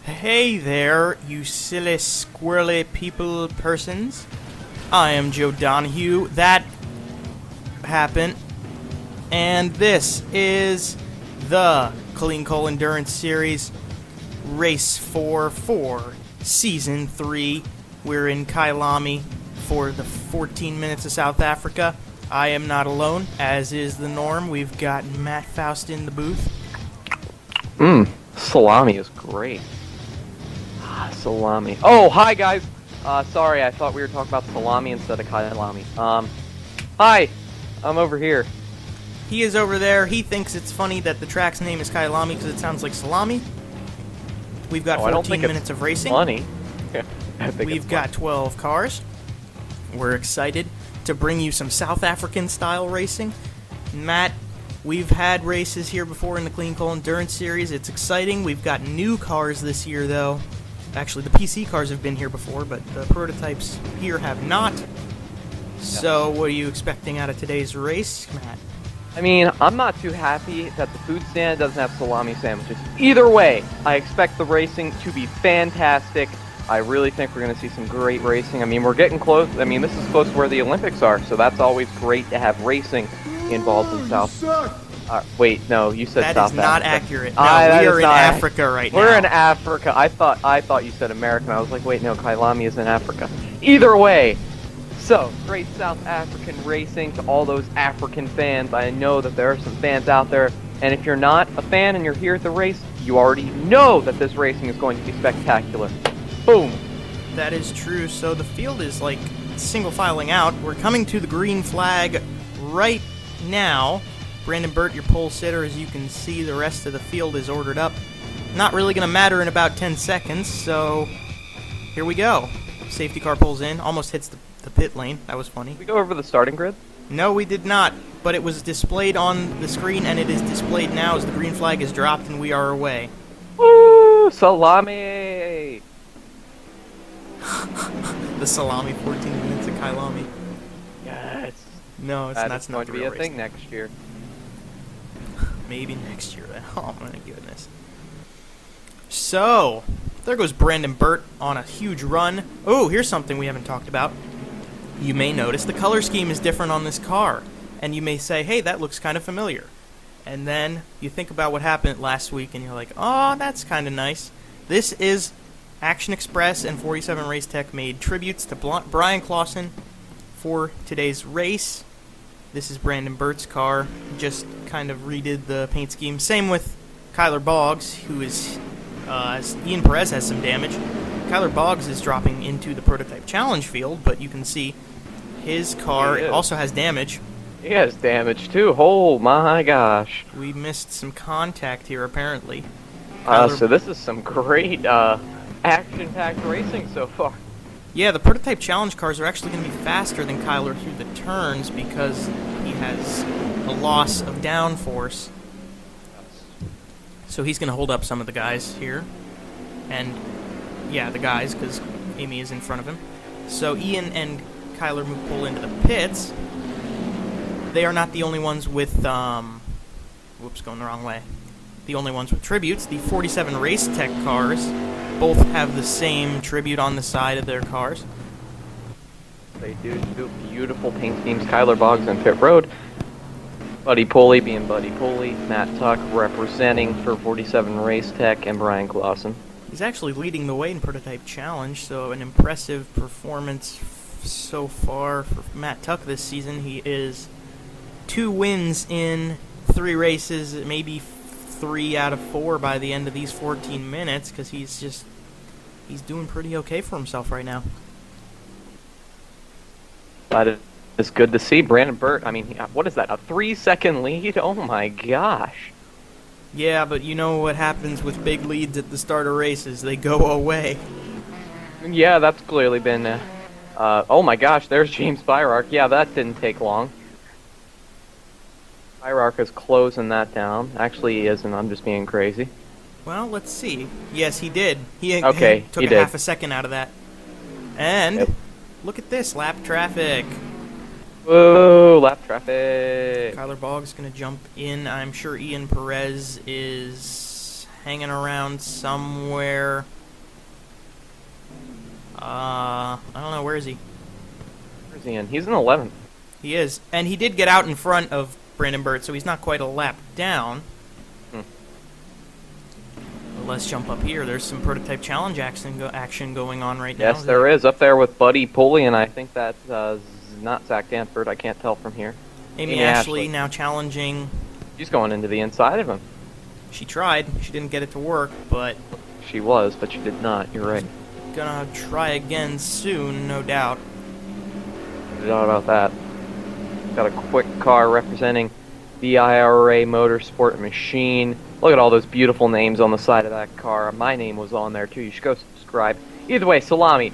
Hey there, you silly squirrely people persons. I am Joe Donohue. That happened. And this is the Clean Coal Endurance Series Race 4 for Season 3. We're in Kailami for the 14 minutes of South Africa. I am not alone, as is the norm. We've got Matt Faust in the booth. Salami is great. Salami. Oh, hi guys. Sorry, I thought we were talking about salami instead of kailami. Hi. I'm over here. He is over there. He thinks it's funny that the track's name is Kailami because it sounds like salami. We've got 14 minutes of racing. Funny. We've got 12 cars. We're excited to bring you some South African style racing. Matt, we've had races here before in the Clean Coal Endurance Series. It's exciting. We've got new cars this year, though. Actually, the PC cars have been here before, but the prototypes here have not. So, what are you expecting out of today's race, Matt? I mean, I'm not too happy that the food stand doesn't have salami sandwiches. Either way, I expect the racing to be fantastic. I really think we're going to see some great racing. I mean, we're getting close. I mean, this is close to where the Olympics are, so that's always great to have racing involved in South. Wait, no, you said that South is not Africa. accurate. No, we are in Africa right now. We're in Africa. I thought you said American. I was like, wait, no, Kailami is in Africa. Either way, so great South African racing to all those African fans. I know that there are some fans out there, and if you're not a fan and you're here at the race, you already know that this racing is going to be spectacular. Boom. That is true. So the field is like single filing out. We're coming to the green flag right now. Brandon Burt, your pole sitter, as you can see, the rest of the field is ordered up. Not really going to matter in about 10 seconds, so here we go. Safety car pulls in, almost hits the pit lane. That was funny. Did we go over the starting grid? No, we did not, but it was displayed on the screen, and it is displayed now as the green flag is dropped and we are away. Woo! Salami! The salami 14 minutes of Kailami. Yes. No, that's not going to be a thing next year. Maybe next year. Oh my goodness. So, there goes Brandon Burt on a huge run. Oh, here's something we haven't talked about. You may notice the color scheme is different on this car. And you may say, hey, that looks kind of familiar. And then you think about what happened last week and you're like, oh, that's kind of nice. This is Action Express and 47 Race Tech made tributes to Brian Clausen for today's race. This is Brandon Burt's car. Just kind of redid the paint scheme. Same with Kyler Boggs, who is, Ian Perez has some damage. Kyler Boggs is dropping into the prototype challenge field, but you can see his car also has damage. He has damage too. Oh my gosh. We missed some contact here, apparently. So this is some great action-packed racing so far. Yeah, the prototype challenge cars are actually going to be faster than Kyler through the turns because he has a loss of downforce. So he's going to hold up some of the guys here. And, yeah, the guys, because Amy is in front of him. So Ian and Kyler pull into the pits. They are not the only ones with, whoops, going the wrong way. The only ones with tributes. The 47 Race Tech cars both have the same tribute on the side of their cars. They do beautiful paint schemes. Kyler Boggs on pit road. Buddy Pulley being Buddy Pulley. Matt Tuck representing for 47 Race Tech and Brian Clausen. He's actually leading the way in Prototype Challenge, so an impressive performance so far for Matt Tuck this season. He is 2 wins in 3 races, maybe 3 out of 4 by the end of these 14 minutes, because he's doing pretty okay for himself right now. That is good to see. Brandon Burt, I mean, what is that, a 3-second lead? Oh my gosh. Yeah, but you know what happens with big leads at the start of races. They go away. Yeah, that's clearly been, oh my gosh, there's James Byrark. Yeah, that didn't take long. Byrark is closing that down. Actually, he isn't. I'm just being crazy. Well, let's see. Yes, he did. He took he did. half a second out of that. And look at this, lap traffic. Whoa, lap traffic. Kyler Boggs going to jump in. I'm sure Ian Perez is hanging around somewhere. I don't know, where is he? Where's he in? He's in 11th. He is, and he did get out in front of Brandon Burt, so he's not quite a lap down. But let's jump up here. There's some prototype challenge action going on right now. Yes, there is. Up there with Buddy Pulley, and I think that's not Zach Danford. I can't tell from here. Amy Ashley now challenging. She's going into the inside of him. She tried. She didn't get it to work, but She was, but she did not. You're right. gonna try again soon, no doubt. No doubt about that. Got a quick car representing the IRA Motorsport Machine. Look at all those beautiful names on the side of that car. My name was on there too. You should go subscribe. Either way, Salami.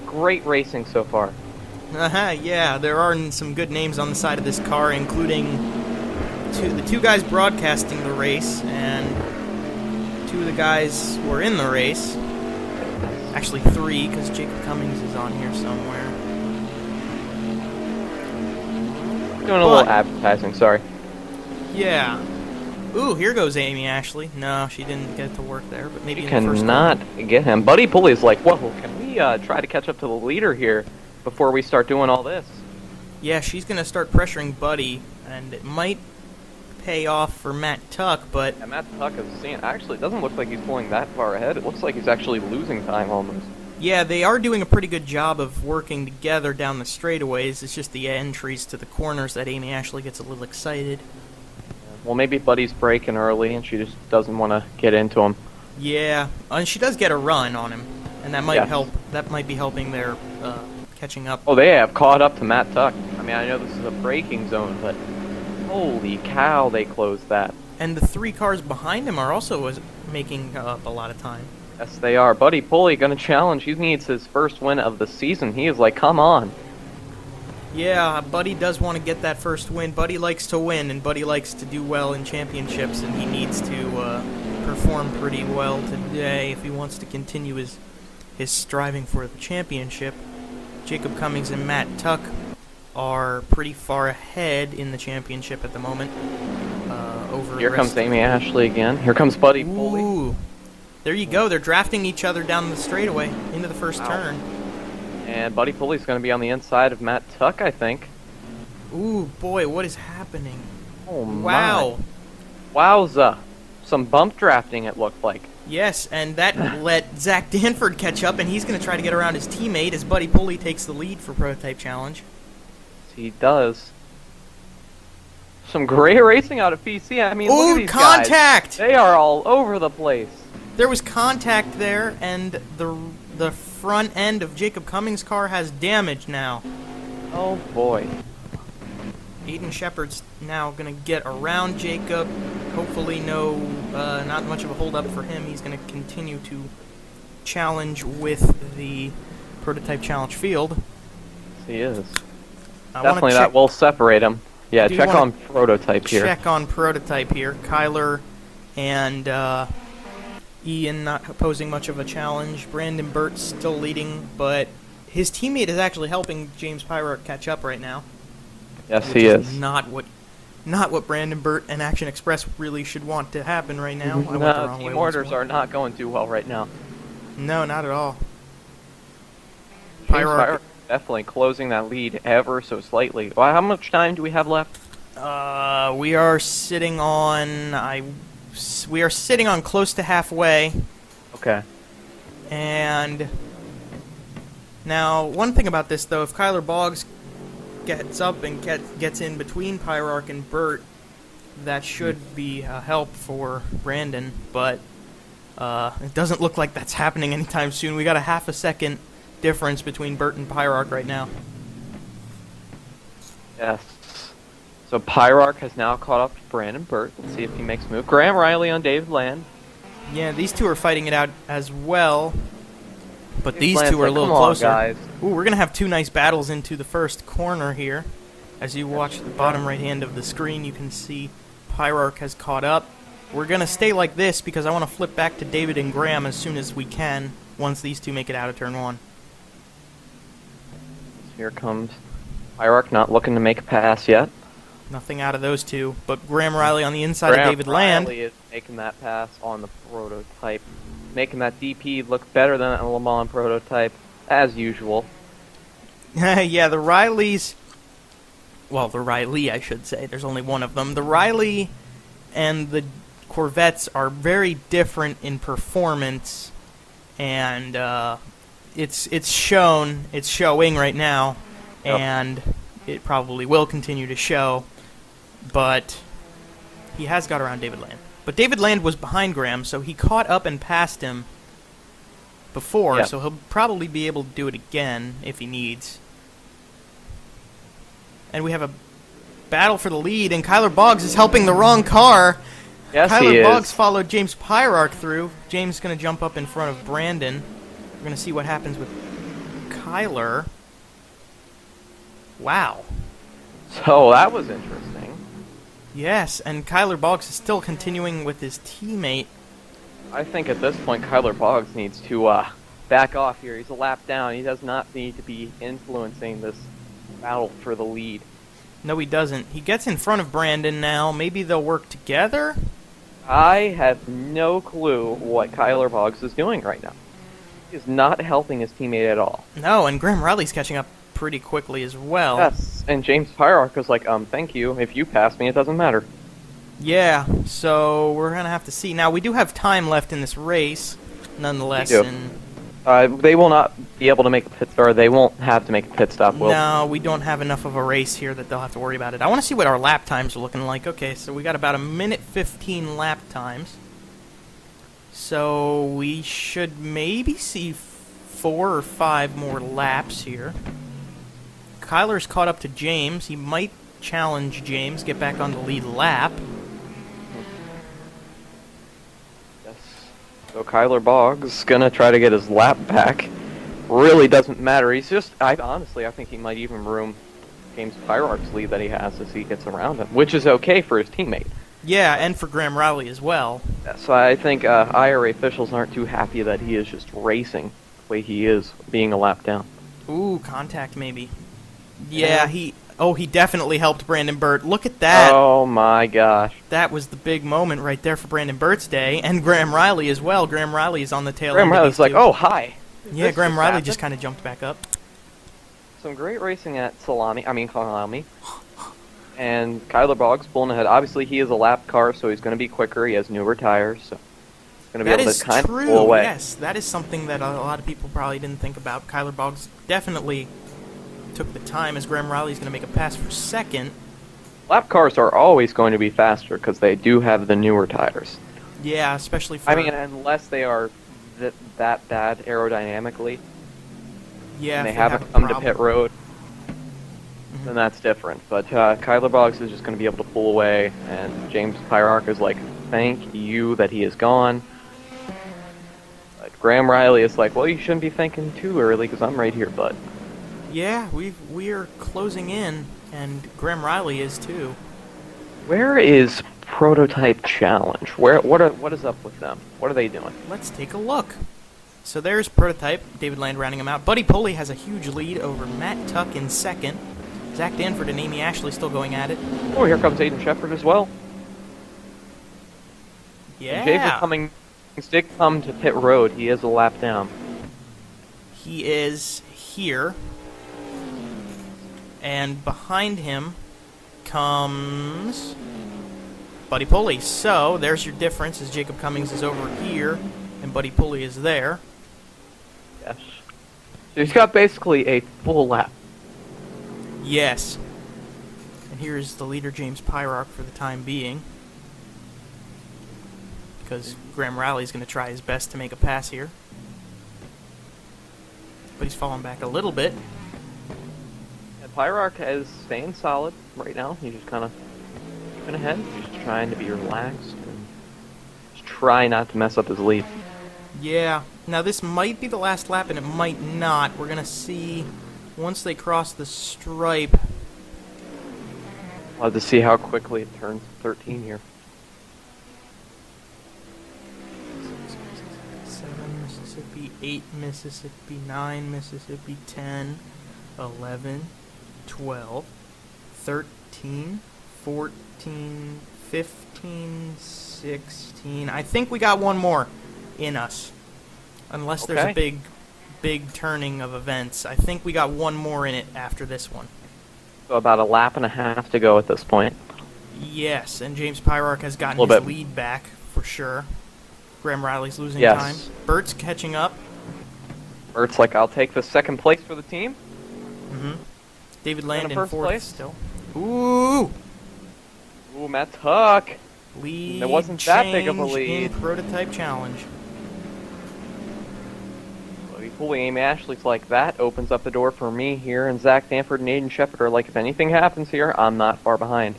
Great racing so far. Yeah, there are some good names on the side of this car, including the two guys broadcasting the race and two of the guys who were in the race. Actually, three, because Jacob Cummings is on here somewhere. Doing a little advertising, sorry. Yeah. Ooh, here goes Amy Ashley. No, she didn't get it to work there, but maybe You in the first cannot get him. Buddy Pulley's like, whoa, can we try to catch up to the leader here before we start doing all this? Yeah, she's going to start pressuring Buddy, and it might pay off for Matt Tuck, but And Matt Tuck is seeing. Actually, it doesn't look like he's pulling that far ahead. It looks like he's actually losing time almost. yeah, they are doing a pretty good job of working together down the straightaways. It's just the entries to the corners that Amy Ashley gets a little excited. Well, maybe Buddy's braking early and she just doesn't want to get into him. Yeah, and she does get a run on him, and that might Yes. help. That might be helping their catching up. Oh, they have caught up to Matt Tuck. I mean, I know this is a braking zone, but holy cow, they closed that. And the three cars behind him are also making up a lot of time. Yes, they are. Buddy Pulley going to challenge. He needs his first win of the season. He is like, come on. Yeah, Buddy does want to get that first win. Buddy likes to win, and Buddy likes to do well in championships, and he needs to perform pretty well today if he wants to continue his striving for the championship. Jacob Cummings and Matt Tuck are pretty far ahead in the championship at the moment. Over Here comes Amy Ashley again. Here comes Buddy Pulley. Ooh, there you go. They're drafting each other down the straightaway into the first turn. And Buddy Pulley's going to be on the inside of Matt Tuck, I think. Ooh, boy, what is happening? Oh, Wow. my. Wowza. Some bump drafting, it looked like. Yes, and that let Zach Danford catch up, and he's going to try to get around his teammate as Buddy Pulley takes the lead for Prototype Challenge. He does. Some great racing out of PC. I mean, look at Ooh, these contact! guys. They are all over the place. There was contact there, and the front end of Jacob Cummings' car has damage now. Oh, boy. Aiden Shepard's now going to get around Jacob. Hopefully not much of a hold-up for him. He's going to continue to challenge with the Prototype Challenge field. He is. I wanna Definitely that will separate him. Yeah, Do you check wanna on Prototype here. check on Prototype here. Kyler and Ian not posing much of a challenge. Brandon Burt still leading, but his teammate is actually helping James Pyrock catch up right now. Yes, which he is. Not what Brandon Burt and Action Express really should want to happen right now. I went the No, wrong way team once orders more. are not going too well right now. No, not at all. James Pyrock- Pyrock definitely closing that lead ever so slightly. Well, how much time do we have left? We are sitting on close to halfway. Okay. And now, one thing about this, though, if Kyler Boggs gets up and gets in between Pyrock and Burt, that should be a help for Brandon, but it doesn't look like that's happening anytime soon. We got a half a second difference between Burt and Pyrock right now. Yes. So Pyrock has now caught up to Brandon Burt. Let's see if he makes a move. Graham Riley on David Land. Yeah, these two are fighting it out as well, but David these Land's two are a like, little "Come on, closer. guys." Ooh, we're going to have two nice battles into the first corner here. As you watch the bottom right hand of the screen, you can see Pyrock has caught up. We're going to stay like this because I want to flip back to David and Graham as soon as we can once these two make it out of turn one. Here comes Pyrock, not looking to make a pass yet. Nothing out of those two, but Graham Riley on the inside Graham of David Land. Riley is making that pass on the prototype, making that DP look better than a Le Mans prototype, as usual. Yeah, the Rileys... Well, the Riley, I should say. There's only one of them. The Riley and the Corvettes are very different in performance, and it's shown. It's showing right now, Yep. and it probably will continue to show. But he has got around David Land. But David Land was behind Graham, so he caught up and passed him before, Yeah. so he'll probably be able to do it again if he needs. And we have a battle for the lead, and Kyler Boggs is helping the wrong car. Yes, Kyler he is. Boggs followed James Pyrark through. James is going to jump up in front of Brandon. We're going to see what happens with Kyler. Wow. So that was interesting. Yes, and Kyler Boggs is still continuing with his teammate. I think at this point Kyler Boggs needs to back off here. He's a lap down. He does not need to be influencing this battle for the lead. No, he doesn't. He gets in front of Brandon now. Maybe they'll work together? I have no clue what Kyler Boggs is doing right now. He is not helping his teammate at all. No, and Graham Riley's catching up pretty quickly as well. Yes, and James Pyrark was like, thank you. If you pass me, it doesn't matter. Yeah, so we're going to have to see. Now, we do have time left in this race, nonetheless. We do. And They will not be able to make a pit stop. They won't have to make a pit stop, Will. no, we don't have enough of a race here that they'll have to worry about it. I want to see what our lap times are looking like. Okay, so we got about 1:15 lap times. So we should maybe see 4 or 5 more laps here. Kyler's caught up to James. He might challenge James, get back on the lead lap. Yes. So Kyler Boggs is going to try to get his lap back. Really doesn't matter. He's just, honestly, I think he might even room James Pyrark's lead that he has as he gets around him, which is okay for his teammate. Yeah, and for Graham Riley as well. So I think IRA officials aren't too happy that he is just racing the way he is, being a lap down. Ooh, contact maybe. Yeah, he definitely helped Brandon Burt. Look at that. Oh my gosh. That was the big moment right there for Brandon Burt's day, and Graham Riley as well. Graham Riley is on the tail Graham end of Riley's these like, two. oh, hi. Yeah, This Graham Riley happened? just kind of jumped back up. Some great racing at Kalami. And Kyler Boggs pulling ahead. Obviously, he is a lap car, so he's going to be quicker. He has newer tires, so he's going to be That able is to kind of true, pull away. yes. That is something that a lot of people probably didn't think about. Kyler Boggs definitely took the time, as Graham Riley's going to make a pass for second. Lap cars are always going to be faster because they do have the newer tires. Yeah, especially for... I mean, unless they are that bad aerodynamically, yeah, and they if haven't have a come to problem. pit road, Mhm. then that's different. But Kyler Boggs is just going to be able to pull away, and James Pyrark is like, thank you that he is gone. But Graham Riley is like, well, you shouldn't be thinking too early because I'm right here, bud. Yeah, we're closing in, and Graham Riley is too. Where is Prototype Challenge? What is up with them? What are they doing? Let's take a look. So there's Prototype, David Land rounding him out. Buddy Pulley has a huge lead over Matt Tuck in second. Zach Danford and Amy Ashley still going at it. Oh, here comes Aiden Shepard as well. Yeah. Javer Cummings did come to pit road. He is a lap down. He is here. And behind him comes Buddy Pulley. So there's your difference, as Jacob Cummings is over here and Buddy Pulley is there. Yes. So he's got basically a full lap. Yes. And here's the leader, James Pyrark, for the time being. Because Graham Riley's going to try his best to make a pass here. But he's falling back a little bit. And Pyrark is staying solid right now. He's just kind of keeping ahead. He's just trying to be relaxed and just try not to mess up his lead. Yeah. Now this might be the last lap and it might not. We're going to see once they cross the stripe. We'll have to see how quickly it turns 13 here. 7 Mississippi, 8 Mississippi, 9 Mississippi, 10, 11, 12, 13, 14, 15, 16. I think we got one more in us. Unless there's a big turning of events. I think we got one more in it after this one. So about a lap and a half to go at this point. Yes, and James Pyrark has gotten his lead back for sure. Graham Riley's losing time. Bert's catching up. Bert's like, I'll take the second place for the team. Mm-hmm. David Land in first fourth place still. Ooh, Matt Tuck. Lead It wasn't that big of a change lead. in Prototype Challenge. Amy Ashley's like, that opens up the door for me here, and Zach Danford and Aiden Shepard are like, if anything happens here, I'm not far behind.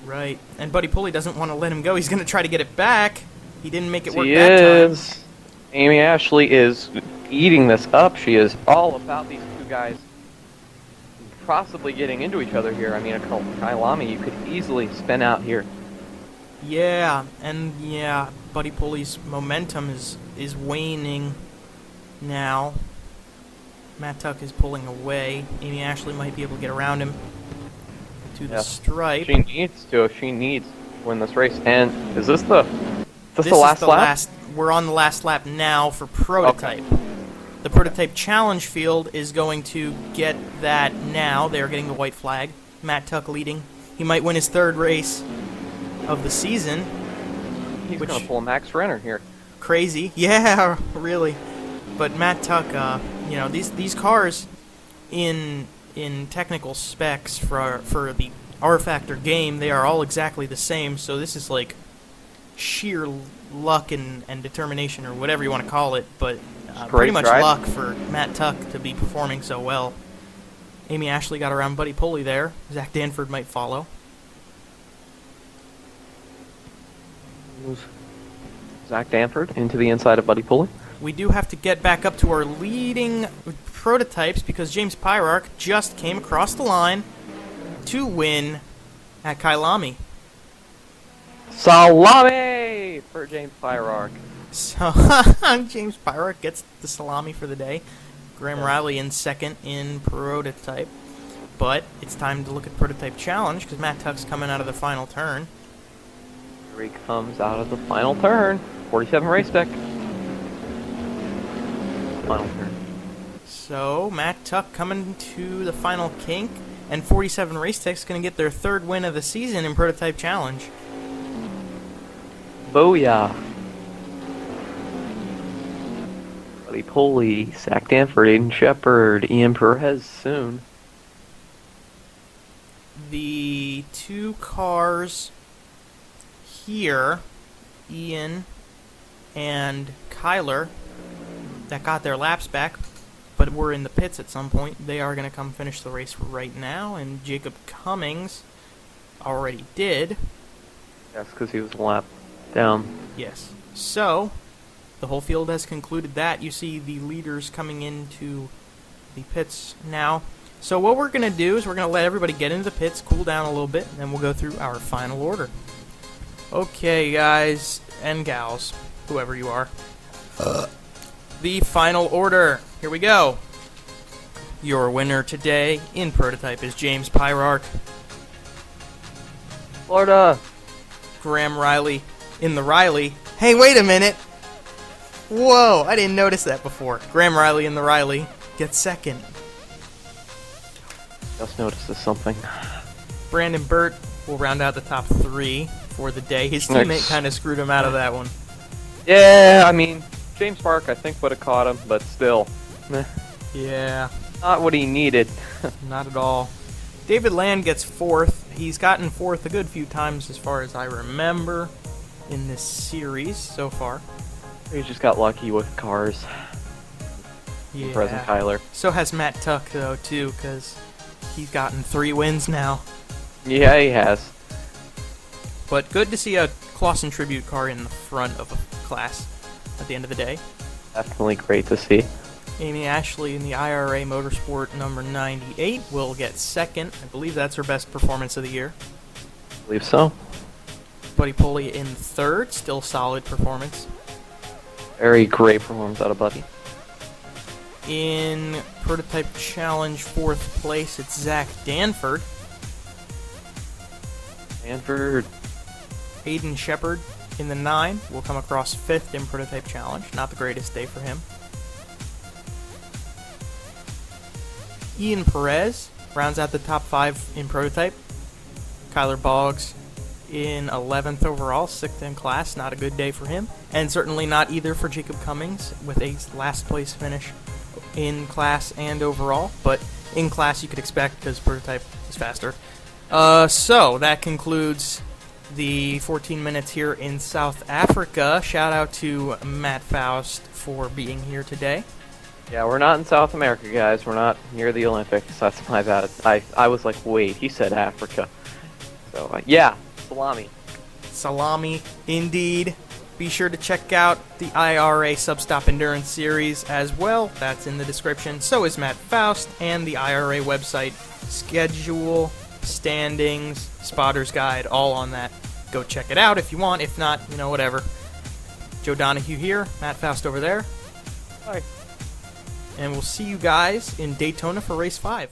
Right, and Buddy Pulley doesn't want to let him go. He's going to try to get it back. He didn't make it work She that is. Amy Ashley is eating this up. She is all about these two guys possibly getting into each other here. I mean, a Kailami you could easily spin out here. Yeah, and yeah, Buddy Pulley's momentum is waning now. Matt Tuck is pulling away. Amy Ashley might be able to get around him to the stripe. She needs to if she needs to win this race. And is this the last lap? We're on the last lap now for Prototype. Okay. The Prototype Challenge field is going to get that now. They're getting the white flag. Matt Tuck leading. He might win his third race of the season. He's going to pull a Max Renner here. Crazy. Yeah, really. But Matt Tuck, these cars in technical specs for the R-Factor game, they are all exactly the same, so this is like sheer luck and determination, or whatever you want to call it, but pretty much luck for Matt Tuck to be performing so well. Amy Ashley got around Buddy Pulley there. Zach Danford might follow. Zach Danford into the inside of Buddy Pulley. We do have to get back up to our leading prototypes because James Pyrark just came across the line to win at Kailami. Salami for James Pyrark. So James Pyrark gets the salami for the day. Graham Riley in second in prototype. But it's time to look at Prototype Challenge because Matt Tuck's coming out of the final turn. Here he comes out of the final turn. 47 race deck. Final turn. So Matt Tuck coming to the final kink, and 47 Race Tech's going to get their third win of the season in Prototype Challenge. Booyah. Buddy Pulley, Zach Danford, Aiden Shepard, Ian Perez soon. The two cars here, Ian and Kyler, that got their laps back, but were in the pits at some point. They are going to come finish the race right now, and Jacob Cummings already did. Yes, because he was a lap down. Yes. So, the whole field has concluded that. You see the leaders coming into the pits now. So what we're going to do is we're going to let everybody get into the pits, cool down a little bit, and then we'll go through our final order. Okay, guys and gals, whoever you are. The final order. Here we go. Your winner today in Prototype is James Pyrark. Florida. Graham Riley in the Riley. Hey, wait a minute. Whoa, I didn't notice that before. Graham Riley in the Riley gets second. Just noticed something. Brandon Burt will round out the top three for the day. His teammate kind of screwed him out of that one. Yeah, I mean, James Park I think would have caught him, but still. Yeah. Not what he needed. Not at all. David Land gets fourth. He's gotten fourth a good few times as far as I remember in this series so far. He just got lucky with cars. Yeah. Present Kyler. So has Matt Tuck, though, too, because he's gotten 3 wins now. Yeah, he has. But good to see a Clausen Tribute car in the front of a class at the end of the day. Definitely great to see. Amy Ashley in the IRA Motorsport number 98 will get second. I believe that's her best performance of the year. I believe so. Buddy Pulley in third, still solid performance. Very great performance out of Buddy. In Prototype Challenge, fourth place, it's Zach Danford. Stanford. Aiden Shepard in the 9 will come across 5th in Prototype Challenge. Not the greatest day for him. Ian Perez rounds out the top 5 in Prototype. Kyler Boggs in 11th overall, 6th in class. Not a good day for him. And certainly not either for Jacob Cummings with a last place finish in class and overall. But in class you could expect because Prototype is faster. So that concludes the 14 minutes here in South Africa. Shout out to Matt Faust for being here today. Yeah, we're not in South America, guys. We're not near the Olympics. That's my bad. I was like, wait, he said Africa. So, yeah, salami. Salami, indeed. Be sure to check out the IRA Substop Endurance Series as well. That's in the description. So is Matt Faust and the IRA website. Schedule, standings, spotter's guide, all on that. Go check it out if you want. If not, whatever. Joe Donohue here, Matt Faust over there. Bye. And we'll see you guys in Daytona for race 5.